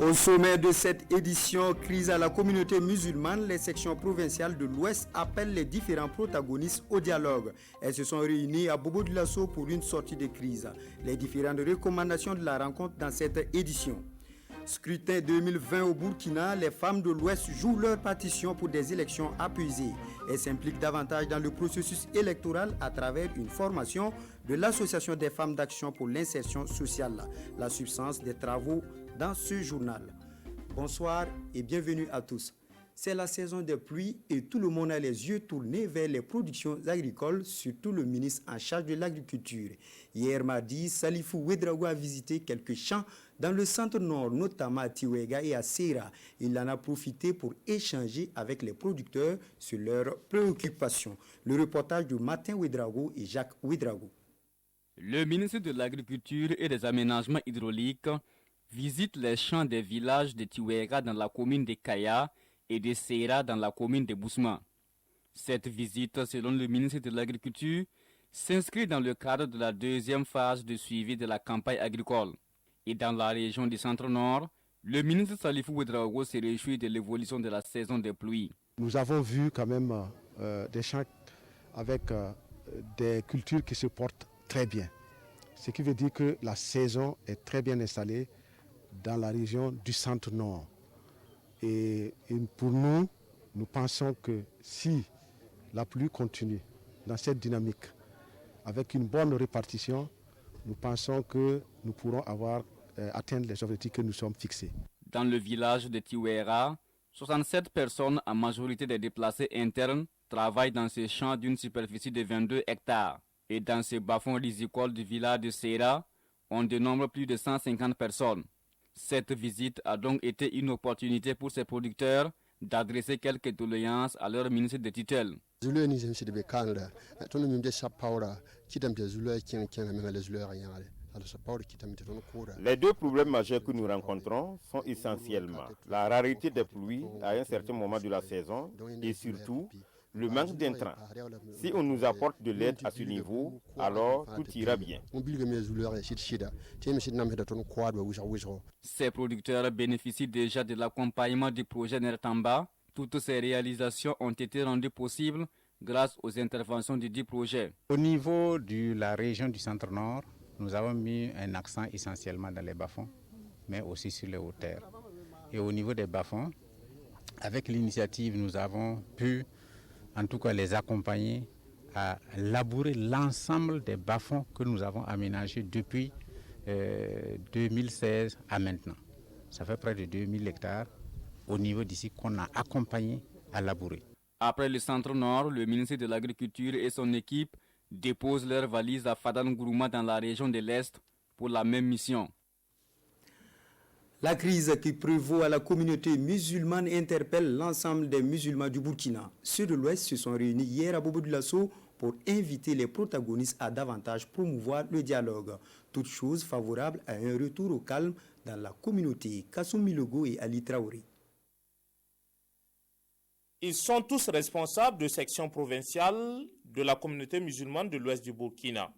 Au sommet de cette édition Crise à la communauté musulmane, les sections provinciales de l'Ouest appellent les différents protagonistes au dialogue. Elles se sont réunies à Bobo Dioulasso pour une sortie de crise. Les différentes recommandations de la rencontre dans cette édition. Scrutin 2020 au Burkina, les femmes de l'Ouest jouent leur partition pour des élections apaisées. Elles s'impliquent davantage dans le processus électoral à travers une formation de l'Association des femmes d'action pour l'insertion sociale. La substance des travaux dans ce journal. Bonsoir et bienvenue à tous. C'est la saison des pluies et tout le monde a les yeux tournés vers les productions agricoles, surtout le ministre en charge de l'agriculture. Hier mardi, Salifou Ouedraogo a visité quelques champs dans le centre-nord, notamment à Tiwega et à Sera. Il en a profité pour échanger avec les producteurs sur leurs préoccupations. Le reportage de Martin Ouedraogo et Jacques Ouedraogo. Le ministre de l'Agriculture et des Aménagements hydrauliques visite les champs des villages de Tiwega dans la commune de Kaya et de Sera dans la commune de Bousma. Cette visite, selon le ministre de l'Agriculture, s'inscrit dans le cadre de la deuxième phase de suivi de la campagne agricole. Et dans la région du Centre-Nord, le ministre Salifou Ouedraogo se réjouit de l'évolution de la saison des pluies. Nous avons vu quand même des champs avec des cultures qui se portent très bien. Ce qui veut dire que la saison est très bien installée dans la région du Centre-Nord. Et pour nous, nous pensons que si la pluie continue dans cette dynamique, avec une bonne répartition, nous pensons que nous pourrons atteindre les objectifs que nous sommes fixés. Dans le village de Tiwera, 67 personnes, en majorité des déplacés internes, travaillent dans ces champs d'une superficie de 22 hectares. Et dans ces bas-fonds rizicoles du village de Sera, on dénombre plus de 150 personnes. Cette visite a donc été une opportunité pour ces producteurs d'adresser quelques doléances à leur ministre de tutelle. Les deux problèmes majeurs que nous rencontrons sont essentiellement la rareté des pluies à un certain moment de la saison et surtout le manque d'intrants. Si on nous apporte de l'aide à ce niveau, alors tout ira bien. Ces producteurs bénéficient déjà de l'accompagnement du projet Nertamba. Toutes ces réalisations ont été rendues possibles grâce aux interventions du dit projet. Au niveau de la région du Centre-Nord, nous avons mis un accent essentiellement dans les bas-fonds, mais aussi sur les hauteurs. Et au niveau des bas-fonds, avec l'initiative, nous avons pu en tout cas les accompagner à labourer l'ensemble des bas-fonds que nous avons aménagés depuis 2016 à maintenant. Ça fait près de 2000 hectares au niveau d'ici qu'on a accompagné à labourer. Après le Centre-Nord, le ministre de l'Agriculture et son équipe déposent leurs valises à Fadan Gourouma dans la région de l'Est pour la même mission. La crise qui prévaut à la communauté musulmane interpelle l'ensemble des musulmans du Burkina. Ceux de l'Ouest se sont réunis hier à Bobo Dioulasso pour inviter les protagonistes à davantage promouvoir le dialogue. Toute chose favorable à un retour au calme dans la communauté. Kassoum Milogo et Ali Traoré. Ils sont tous responsables de sections provinciales de la communauté musulmane de l'Ouest du Burkina.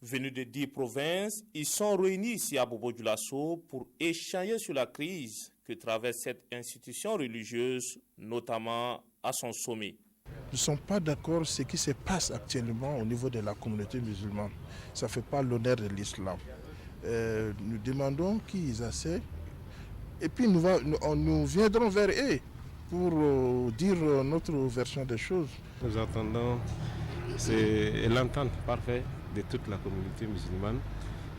Venus de 10 provinces, ils sont réunis ici à Bobo Dioulasso pour échanger sur la crise que traverse cette institution religieuse, notamment à son sommet. Nous ne sommes pas d'accord avec ce qui se passe actuellement au niveau de la communauté musulmane. Ça ne fait pas l'honneur de l'islam. Nous demandons qu'ils essaient et puis nous viendrons vers eux pour dire notre version des choses. Nous attendons l'entente parfaite de toute la communauté musulmane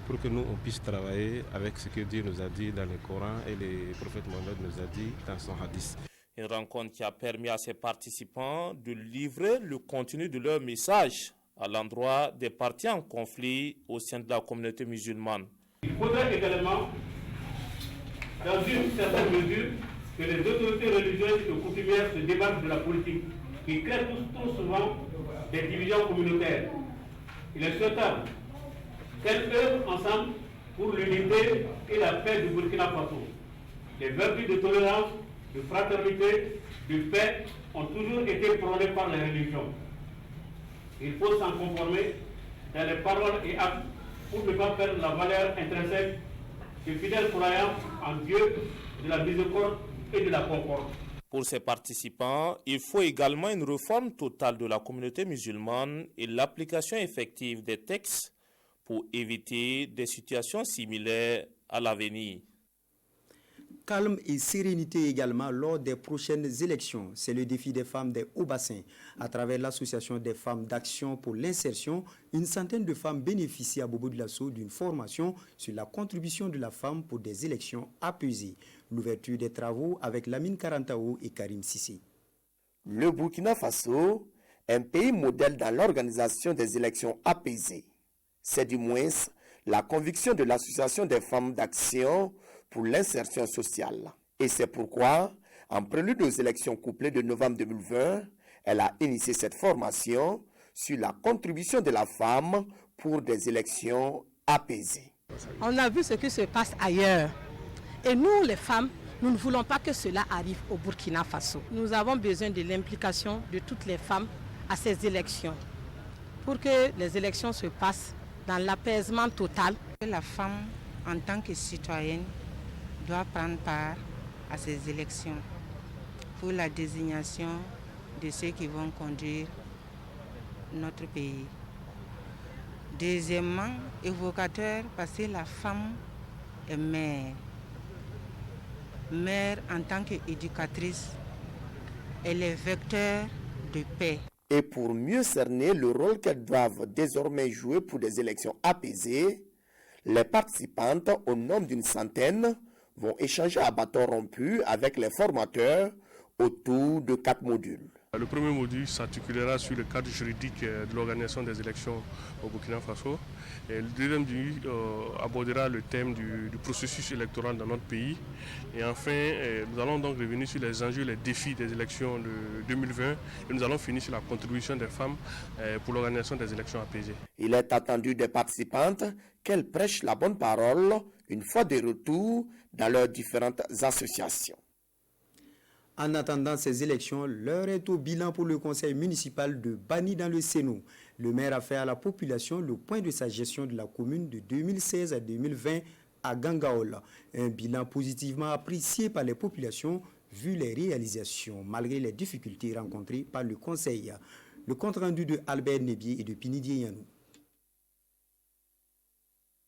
pour que nous on puisse travailler avec ce que Dieu nous a dit dans le Coran et le prophète Mohammed nous a dit dans son hadith. Une rencontre qui a permis à ses participants de livrer le contenu de leur message à l'endroit des partis en conflit au sein de la communauté musulmane. Il faudrait également, dans une certaine mesure, que les autorités religieuses et coutumières se débattent de la politique, qui crée trop souvent des divisions communautaires. Il est souhaitable qu'elles œuvrent ensemble pour l'unité et la paix du Burkina Faso. Les vertus de tolérance, de fraternité, de paix ont toujours été prônées par les religions. Il faut s'en conformer dans les paroles et actes pour ne pas perdre la valeur intrinsèque et fidèles croyants en Dieu, de la miséricorde et de la concorde. Pour ces participants, il faut également une réforme totale de la communauté musulmane et l'application effective des textes pour éviter des situations similaires à l'avenir. Calme et sérénité également lors des prochaines élections. C'est le défi des femmes des Hauts-Bassins. À travers l'association des femmes d'action pour l'insertion, une centaine de femmes bénéficient à Bobo-Dioulasso d'une formation sur la contribution de la femme pour des élections apaisées. L'ouverture des travaux avec Lamine Karantao et Karim Sissé. Le Burkina Faso, un pays modèle dans l'organisation des élections apaisées. C'est du moins la conviction de l'association des femmes d'action pour l'insertion sociale. Et c'est pourquoi, en prélude aux élections couplées de novembre 2020, elle a initié cette formation sur la contribution de la femme pour des élections apaisées. On a vu ce qui se passe ailleurs. Et nous, les femmes, nous ne voulons pas que cela arrive au Burkina Faso. Nous avons besoin de l'implication de toutes les femmes à ces élections pour que les élections se passent dans l'apaisement total. La femme, en tant que citoyenne, doit prendre part à ces élections pour la désignation de ceux qui vont conduire notre pays. Deuxièmement, évocateur parce que la femme est mère. Mère en tant qu'éducatrice, elle est vecteur de paix. Et pour mieux cerner le rôle qu'elles doivent désormais jouer pour des élections apaisées, les participantes, au nombre d'une centaine, vont échanger à bâton rompu avec les formateurs autour de 4 modules. Le premier module s'articulera sur le cadre juridique de l'organisation des élections au Burkina Faso. Et le deuxième module abordera le thème du processus électoral dans notre pays. Et enfin, nous allons donc revenir sur les enjeux et les défis des élections de 2020. Et nous allons finir sur la contribution des femmes pour l'organisation des élections apaisées. Il est attendu des participantes qu'elles prêchent la bonne parole une fois de retour dans leurs différentes associations. En attendant ces élections, l'heure est au bilan pour le conseil municipal de Bani dans le Sénou. Le maire a fait à la population le point de sa gestion de la commune de 2016 à 2020 à Gangaola. Un bilan positivement apprécié par les populations vu les réalisations malgré les difficultés rencontrées par le conseil. Le compte rendu de Albert Nebier et de Pinidie Yanou.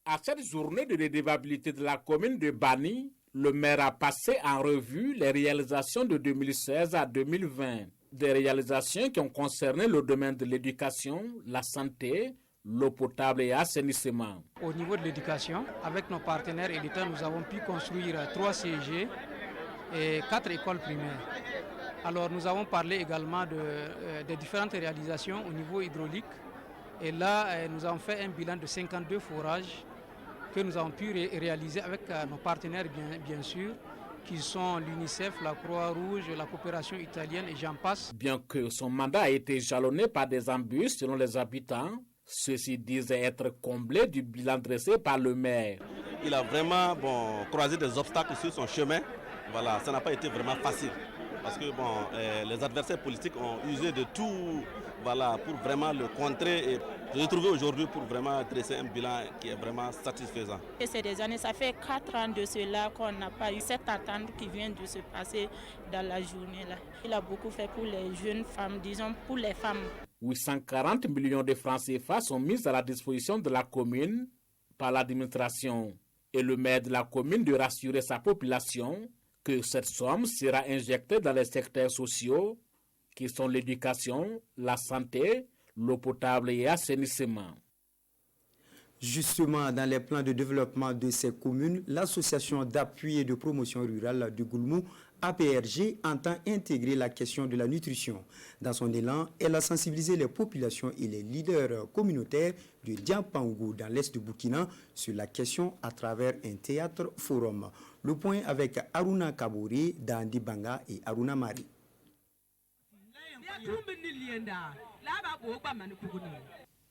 À cette journée de redevabilité de la commune de Bani, le maire a passé en revue les réalisations de 2016 à 2020. Des réalisations qui ont concerné le domaine de l'éducation, la santé, l'eau potable et assainissement. Au niveau de l'éducation, avec nos partenaires et l'État, nous avons pu construire 3 CEG et 4 écoles primaires. Alors nous avons parlé également des différentes réalisations au niveau hydraulique. Et là, nous avons fait un bilan de 52 forages que nous avons pu réaliser avec nos partenaires bien sûr, qui sont l'UNICEF, la Croix-Rouge, la coopération italienne et j'en passe. Bien que son mandat ait été jalonné par des embûches selon les habitants, ceux-ci disaient être comblés du bilan dressé par le maire. Il a vraiment croisé des obstacles sur son chemin. Voilà, ça n'a pas été vraiment facile. Parce que les adversaires politiques ont usé de tout pour vraiment le contrer. Et je l'ai trouvé aujourd'hui pour vraiment dresser un bilan qui est vraiment satisfaisant. Et ces des années, ça fait 4 ans de cela qu'on n'a pas eu cette attente qui vient de se passer dans la journée là. Il a beaucoup fait pour les jeunes femmes, disons pour les femmes. 840 millions de francs CFA sont mis à la disposition de la commune par l'administration. Et le maire de la commune de rassurer sa population que cette somme sera injectée dans les secteurs sociaux qui sont l'éducation, la santé, l'eau potable et assainissement. Justement, dans les plans de développement de ces communes, l'association d'appui et de promotion rurale du Goulmou, APRG, entend intégrer la question de la nutrition. Dans son élan, elle a sensibilisé les populations et les leaders communautaires de Diampangou dans l'est du Burkina sur la question à travers un théâtre forum. Le point avec Aruna Kabouri, Dandi Banga et Aruna Mari.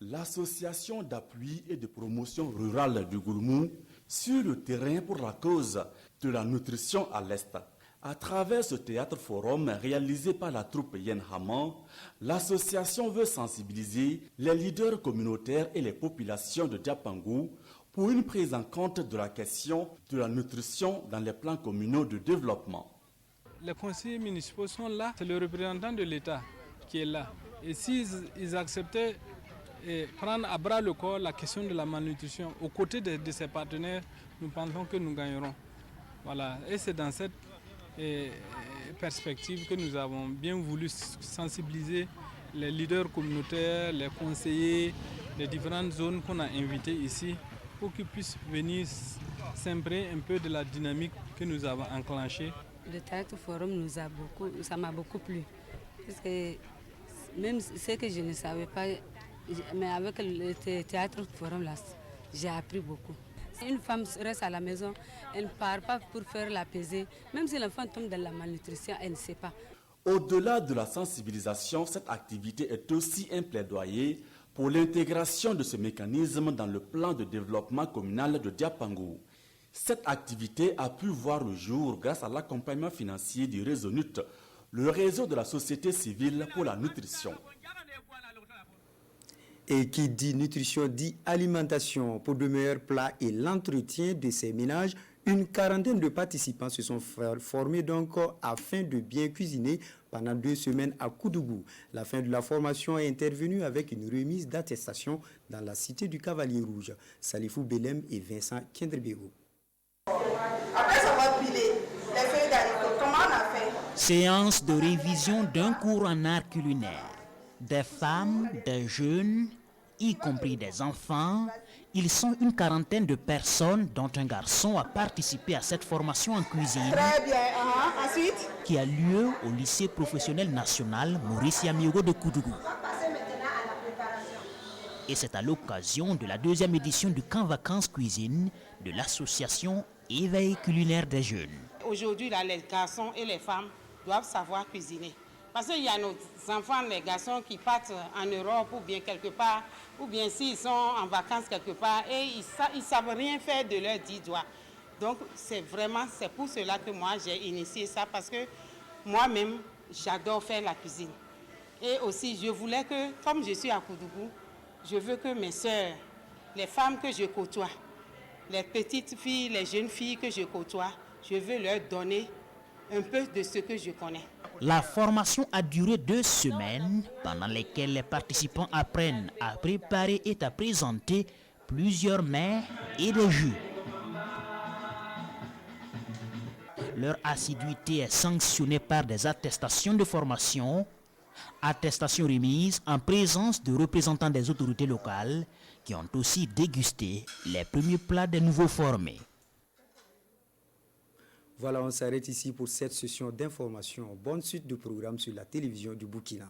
L'association d'appui et de promotion rurale du Goulmou sur le terrain pour la cause de la nutrition à l'Est. À travers ce théâtre forum réalisé par la troupe Yen Haman, l'association veut sensibiliser les leaders communautaires et les populations de Diampangou pour une prise en compte de la question de la nutrition dans les plans communaux de développement. Les conseillers municipaux sont là, c'est le représentant de l'État qui est là. Et s'ils acceptaient de prendre à bras le corps la question de la malnutrition aux côtés de ses partenaires, nous pensons que nous gagnerons. Voilà. Et c'est dans cette perspective que nous avons bien voulu sensibiliser les leaders communautaires, les conseillers, les différentes zones qu'on a invitées ici pour qu'ils puissent venir s'imprégner un peu de la dynamique que nous avons enclenchée. Le théâtre forum ça m'a beaucoup plu. Parce que même ce que je ne savais pas, mais avec le théâtre forum là, j'ai appris beaucoup. Une femme reste à la maison, elle ne part pas pour faire la pesée. Même si l'enfant tombe dans la malnutrition, elle ne sait pas. Au-delà de la sensibilisation, cette activité est aussi un plaidoyer pour l'intégration de ce mécanisme dans le plan de développement communal de Diapangou. Cette activité a pu voir le jour grâce à l'accompagnement financier du réseau NUT, le réseau de la société civile pour la nutrition. Et qui dit nutrition dit alimentation pour de meilleurs plats et l'entretien de ces ménages. Une quarantaine de participants se sont formés donc afin de bien cuisiner pendant 2 semaines à Koudougou. La fin de la formation est intervenue avec une remise d'attestation dans la cité du Cavalier Rouge. Salifou Belem et Vincent Kendrebego. Après avoir pilé les feuilles d'haricot, comment on a fait? Séance de révision d'un cours en art culinaire. Des femmes, des jeunes, y compris des enfants, ils sont une quarantaine de personnes dont un garçon a participé à cette formation en cuisine. Très bien, ensuite qui a lieu au lycée professionnel national Maurice Yamiogo de Koudougou. Et c'est à l'occasion de la 2e édition du camp vacances cuisine de l'association Éveil culinaire des jeunes. Aujourd'hui, les garçons et les femmes doivent savoir cuisiner. Parce qu'il y a nos enfants, les garçons qui partent en Europe ou bien quelque part, ou bien s'ils sont en vacances quelque part et ils ne savent rien faire de leurs 10 doigts. Donc c'est pour cela que moi j'ai initié ça, parce que moi-même j'adore faire la cuisine. Et aussi je voulais que, comme je suis à Koudougou, je veux que mes sœurs, les femmes que je côtoie, les petites filles, les jeunes filles que je côtoie, je veux leur donner un peu de ce que je connais. La formation a duré 2 semaines, pendant lesquelles les participants apprennent à préparer et à présenter plusieurs mets et des jus. Leur assiduité est sanctionnée par des attestations de formation, attestations remises en présence de représentants des autorités locales qui ont aussi dégusté les premiers plats des nouveaux formés. Voilà, on s'arrête ici pour cette session d'information. Bonne suite de programme sur la télévision du Burkina.